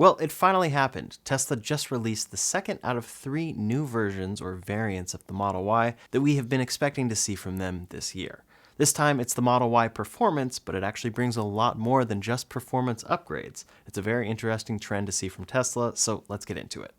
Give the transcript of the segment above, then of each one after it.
Well, it finally happened. Tesla just released the second out of 3 new versions or variants of the Model Y that we have been expecting to see from them this year. This time it's the Model Y Performance, but it actually brings a lot more than just performance upgrades. It's a very interesting trend to see from Tesla, so let's get into it.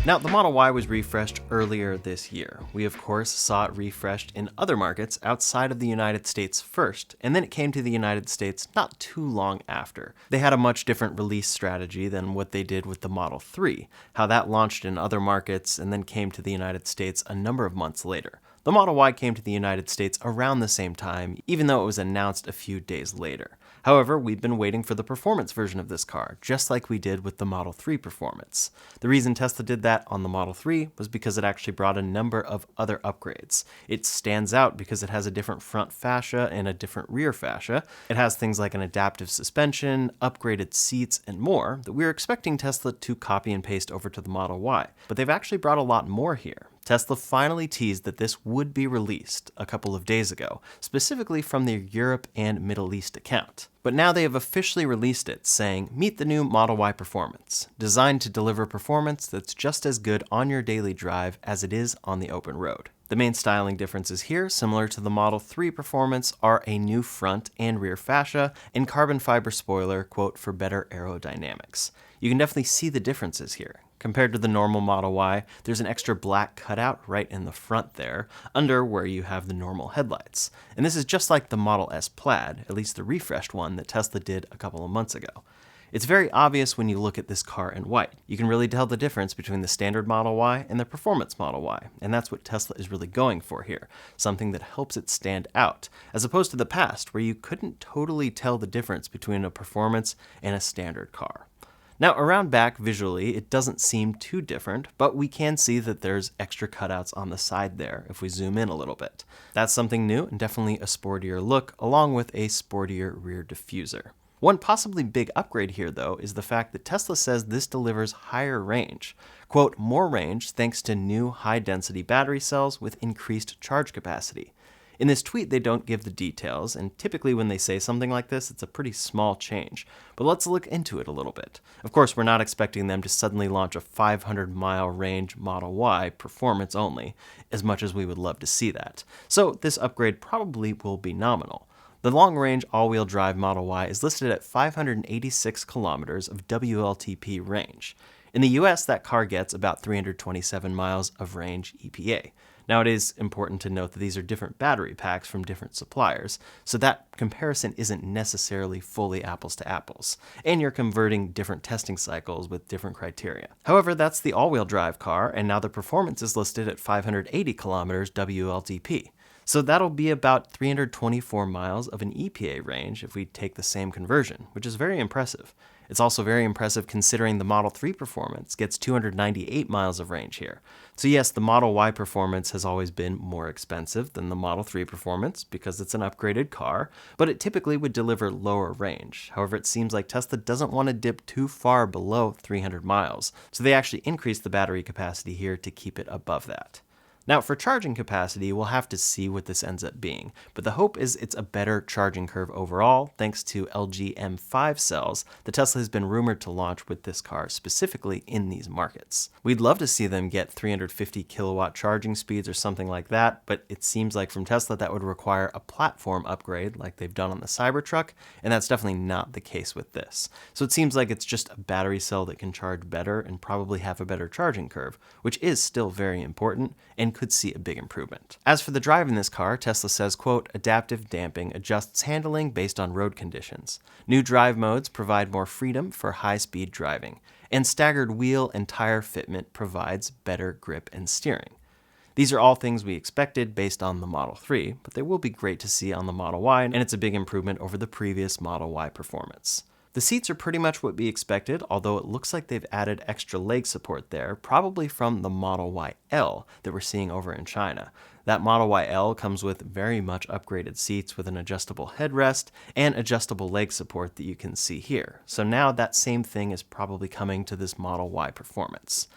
Now, the Model Y was refreshed earlier this year. We of course saw it refreshed in other markets outside of the United States first, and then it came to the United States not too long after. They had a much different release strategy than what they did with the Model 3, how that launched in other markets and then came to the United States a number of months later. The Model Y came to the United States around the same time, even though it was announced a few days later. However, we've been waiting for the performance version of this car, just like we did with the Model 3 Performance. The reason Tesla did that on the Model 3 was because it actually brought a number of other upgrades. It stands out because it has a different front fascia and a different rear fascia. It has things like an adaptive suspension, upgraded seats, and more that we were expecting Tesla to copy and paste over to the Model Y. But they've actually brought a lot more here. Tesla finally teased that this would be released a couple of days ago, specifically from their Europe and Middle East account. But now they have officially released it, saying, "Meet the new Model Y Performance, designed to deliver performance that's just as good on your daily drive as it is on the open road." The main styling differences here, similar to the Model 3 Performance, are a new front and rear fascia and carbon fiber spoiler, quote, for better aerodynamics. You can definitely see the differences here. Compared to the normal Model Y, there's an extra black cutout right in the front there, under where you have the normal headlights. And this is just like the Model S Plaid, at least the refreshed one that Tesla did a couple of months ago. It's very obvious when you look at this car in white. You can really tell the difference between the standard Model Y and the Performance Model Y, and that's what Tesla is really going for here, something that helps it stand out, as opposed to the past where you couldn't totally tell the difference between a performance and a standard car. Now, around back visually, it doesn't seem too different, but we can see that there's extra cutouts on the side there if we zoom in a little bit. That's something new and definitely a sportier look, along with a sportier rear diffuser. One possibly big upgrade here, though, is the fact that Tesla says this delivers higher range. Quote, more range thanks to new high-density battery cells with increased charge capacity. In this tweet, they don't give the details, and typically when they say something like this, it's a pretty small change. But let's look into it a little bit. Of course, we're not expecting them to suddenly launch a 500-mile range Model Y performance only, as much as we would love to see that. So this upgrade probably will be nominal. The long-range all-wheel drive Model Y is listed at 586 kilometers of WLTP range. In the US, that car gets about 327 miles of range EPA. Now, it is important to note that these are different battery packs from different suppliers, so that comparison isn't necessarily fully apples to apples, and you're converting different testing cycles with different criteria. However, that's the all-wheel drive car, and now the performance is listed at 580 kilometers WLTP. So that'll be about 324 miles of an EPA range if we take the same conversion, which is very impressive. It's also very impressive considering the Model 3 Performance gets 298 miles of range here. So yes, the Model Y Performance has always been more expensive than the Model 3 Performance because it's an upgraded car, but it typically would deliver lower range. However, it seems like Tesla doesn't want to dip too far below 300 miles, so they actually increased the battery capacity here to keep it above that. Now, for charging capacity, we'll have to see what this ends up being, but the hope is it's a better charging curve overall, thanks to LG M5 cells that Tesla has been rumored to launch with this car, specifically in these markets. We'd love to see them get 350 kilowatt charging speeds or something like that, but it seems like from Tesla that would require a platform upgrade like they've done on the Cybertruck, and that's definitely not the case with this. So it seems like it's just a battery cell that can charge better and probably have a better charging curve, which is still very important and could see a big improvement. As for the drive in this car, Tesla says, quote, adaptive damping adjusts handling based on road conditions. New drive modes provide more freedom for high-speed driving, and staggered wheel and tire fitment provides better grip and steering. These are all things we expected based on the Model 3, but they will be great to see on the Model Y, and it's a big improvement over the previous Model Y Performance. The seats are pretty much what we expected, although it looks like they've added extra leg support there, probably from the Model YL that we're seeing over in China. That Model YL comes with very much upgraded seats with an adjustable headrest and adjustable leg support that you can see here. So now that same thing is probably coming to this Model Y Performance.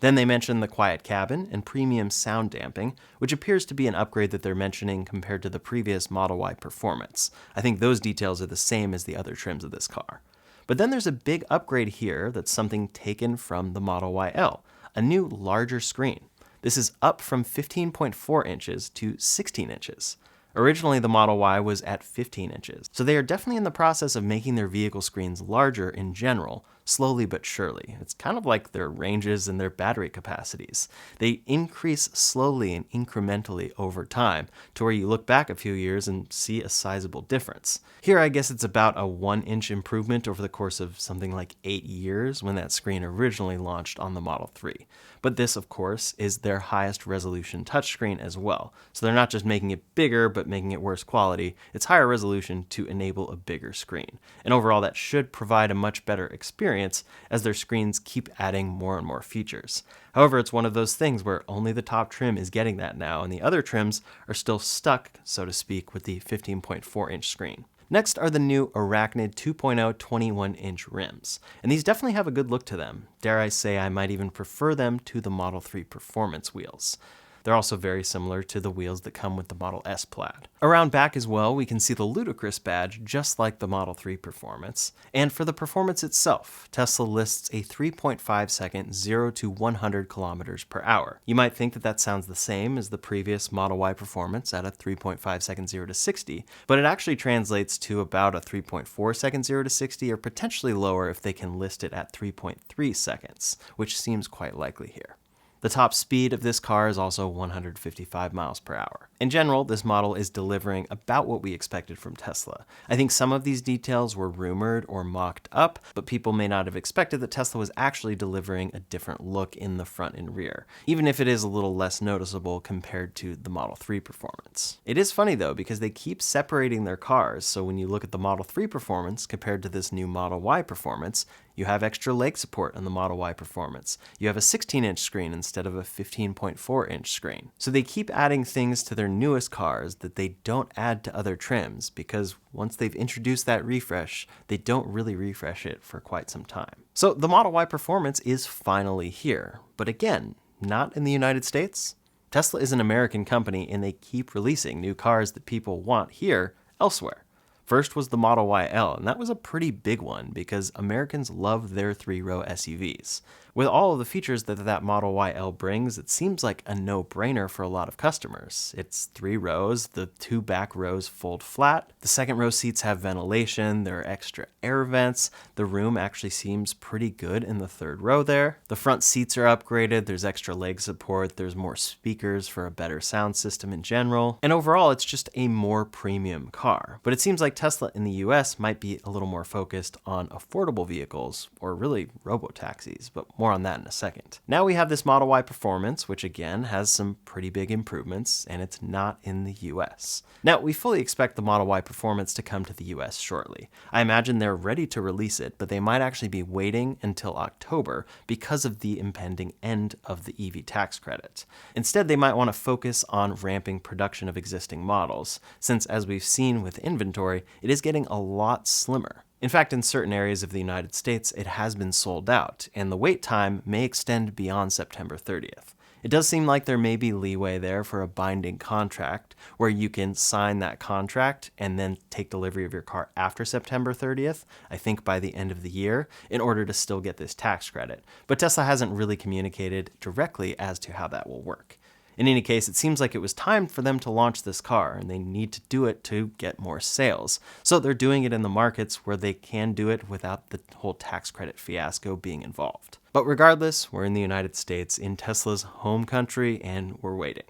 Then they mention the quiet cabin and premium sound damping, which appears to be an upgrade that they're mentioning compared to the previous Model Y performance. I think those details are the same as the other trims of this car. But then there's a big upgrade here that's something taken from the Model YL, a new larger screen. This is up from 15.4 inches to 16 inches. Originally, the Model Y was at 15 inches, so they are definitely in the process of making their vehicle screens larger in general, slowly but surely. It's kind of like their ranges and their battery capacities. They increase slowly and incrementally over time, to where you look back a few years and see a sizable difference. Here, I guess it's about a 1-inch improvement over the course of something like 8 years when that screen originally launched on the Model 3. But this, of course, is their highest resolution touchscreen as well. So they're not just making it bigger, but making it worse quality. It's higher resolution to enable a bigger screen. And overall, that should provide a much better experience as their screens keep adding more and more features. However, it's one of those things where only the top trim is getting that now, and the other trims are still stuck, so to speak, with the 15.4-inch screen. Next are the new Arachnid 2.0 21-inch rims, and these definitely have a good look to them. Dare I say I might even prefer them to the Model 3 Performance wheels. They're also very similar to the wheels that come with the Model S Plaid. Around back as well, we can see the ludicrous badge just like the Model 3 Performance. And for the Performance itself, Tesla lists a 3.5 second 0 to 100 kilometers per hour. You might think that that sounds the same as the previous Model Y Performance at a 3.5 second 0 to 60, but it actually translates to about a 3.4 second 0 to 60, or potentially lower if they can list it at 3.3 seconds, which seems quite likely here. The top speed of this car is also 155 miles per hour. In general, this model is delivering about what we expected from Tesla. I think some of these details were rumored or mocked up, but people may not have expected that Tesla was actually delivering a different look in the front and rear, even if it is a little less noticeable compared to the Model 3 Performance. It is funny though, because they keep separating their cars, so when you look at the Model 3 Performance compared to this new Model Y Performance, you have extra leg support on the Model Y Performance. You have a 16-inch screen instead of a 15.4-inch screen. So they keep adding things to their newest cars that they don't add to other trims, because once they've introduced that refresh, they don't really refresh it for quite some time. So the Model Y Performance is finally here, but again, not in the United States. Tesla is an American company, and they keep releasing new cars that people want here elsewhere. First was the Model YL, and that was a pretty big one because Americans love their 3-row SUVs. With all of the features that Model YL brings, it seems like a no-brainer for a lot of customers. It's 3 rows, the 2 back rows fold flat, the second row seats have ventilation, there are extra air vents, the room actually seems pretty good in the 3rd row there. The front seats are upgraded, there's extra leg support, there's more speakers for a better sound system in general, and overall it's just a more premium car. But it seems like Tesla in the US might be a little more focused on affordable vehicles, or really robotaxis, but more on that in a second. Now we have this Model Y Performance, which again has some pretty big improvements, and it's not in the US. Now, we fully expect the Model Y Performance to come to the US shortly. I imagine they're ready to release it, but they might actually be waiting until October because of the impending end of the EV tax credit. Instead, they might want to focus on ramping production of existing models, since as we've seen with inventory, it is getting a lot slimmer. In fact, in certain areas of the United States, it has been sold out, and the wait time may extend beyond September 30th. It does seem like there may be leeway there for a binding contract where you can sign that contract and then take delivery of your car after September 30th, I think by the end of the year, in order to still get this tax credit. But Tesla hasn't really communicated directly as to how that will work. In any case, it seems like it was time for them to launch this car, and they need to do it to get more sales. So they're doing it in the markets where they can do it without the whole tax credit fiasco being involved. But regardless, we're in the United States, in Tesla's home country, and we're waiting.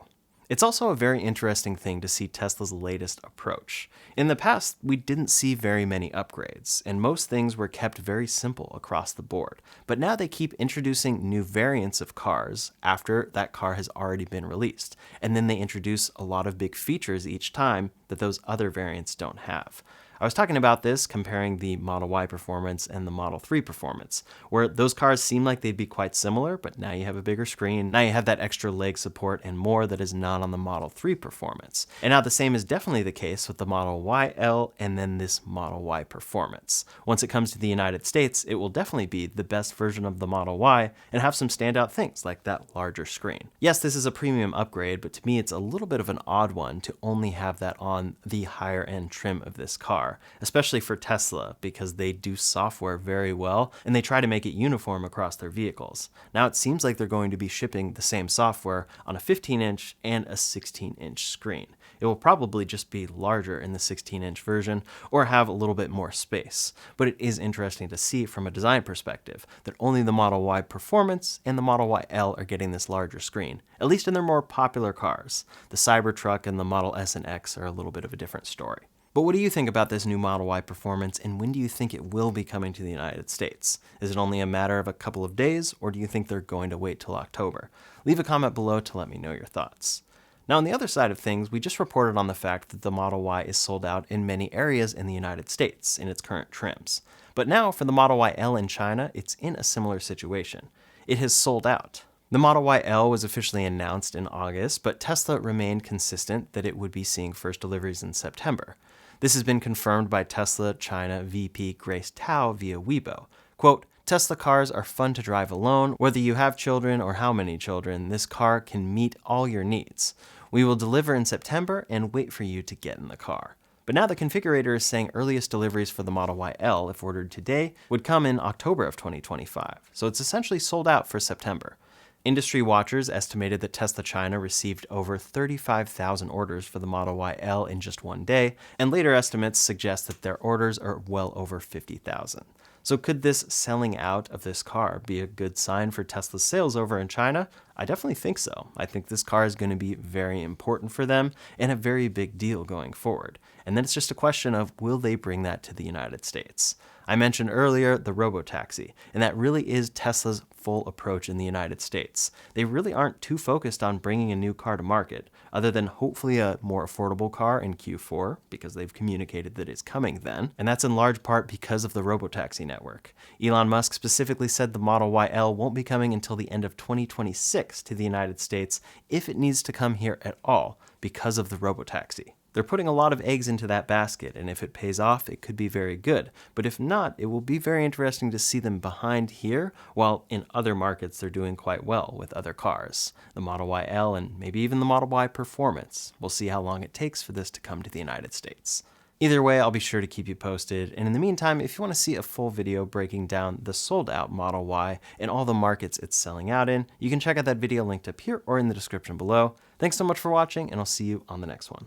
It's also a very interesting thing to see Tesla's latest approach. In the past, we didn't see very many upgrades, and most things were kept very simple across the board. But now they keep introducing new variants of cars after that car has already been released, and then they introduce a lot of big features each time that those other variants don't have. I was talking about this comparing the Model Y performance and the Model 3 performance, where those cars seem like they'd be quite similar, but now you have a bigger screen, now you have that extra leg support and more that is not on the Model 3 performance. And now the same is definitely the case with the Model Y L and then this Model Y performance. Once it comes to the United States, it will definitely be the best version of the Model Y and have some standout things like that larger screen. Yes, this is a premium upgrade, but to me it's a little bit of an odd one to only have that on the higher end trim of this car, especially for Tesla, because they do software very well and they try to make it uniform across their vehicles. Now it seems like they're going to be shipping the same software on a 15-inch and a 16-inch screen. It will probably just be larger in the 16-inch version or have a little bit more space, but it is interesting to see from a design perspective that only the Model Y Performance and the Model Y L are getting this larger screen, at least in their more popular cars. The Cybertruck and the Model S and X are a little bit of a different story. But what do you think about this new Model Y Performance, and when do you think it will be coming to the United States? Is it only a matter of a couple of days, or do you think they're going to wait till October? Leave a comment below to let me know your thoughts. Now, on the other side of things, we just reported on the fact that the Model Y is sold out in many areas in the United States in its current trims. But now, for the Model Y L in China, it's in a similar situation. It has sold out. The Model Y L was officially announced in August, but Tesla remained consistent that it would be seeing first deliveries in September. This has been confirmed by Tesla China VP Grace Tao via Weibo. Quote, "Tesla cars are fun to drive alone. Whether you have children or how many children, this car can meet all your needs. We will deliver in September and wait for you to get in the car." But now the configurator is saying earliest deliveries for the Model Y L, if ordered today, would come in October of 2025. So it's essentially sold out for September. Industry watchers estimated that Tesla China received over 35,000 orders for the Model Y L in just one day, and later estimates suggest that their orders are well over 50,000. So could this selling out of this car be a good sign for Tesla's sales over in China? I definitely think so. I think this car is going to be very important for them and a very big deal going forward. And then it's just a question of, will they bring that to the United States? I mentioned earlier the Robotaxi, and that really is Tesla's full approach in the United States. They really aren't too focused on bringing a new car to market, other than hopefully a more affordable car in Q4, because they've communicated that it's coming then, and that's in large part because of the Robotaxi network. Elon Musk specifically said the Model Y L won't be coming until the end of 2026 to the United States, if it needs to come here at all, because of the Robotaxi. They're putting a lot of eggs into that basket, and if it pays off, it could be very good. But if not, it will be very interesting to see them behind here, while in other markets they're doing quite well with other cars. The Model Y L and maybe even the Model Y Performance. We'll see how long it takes for this to come to the United States. Either way, I'll be sure to keep you posted, and in the meantime, if you want to see a full video breaking down the sold-out Model Y and all the markets it's selling out in, you can check out that video linked up here or in the description below. Thanks so much for watching, and I'll see you on the next one.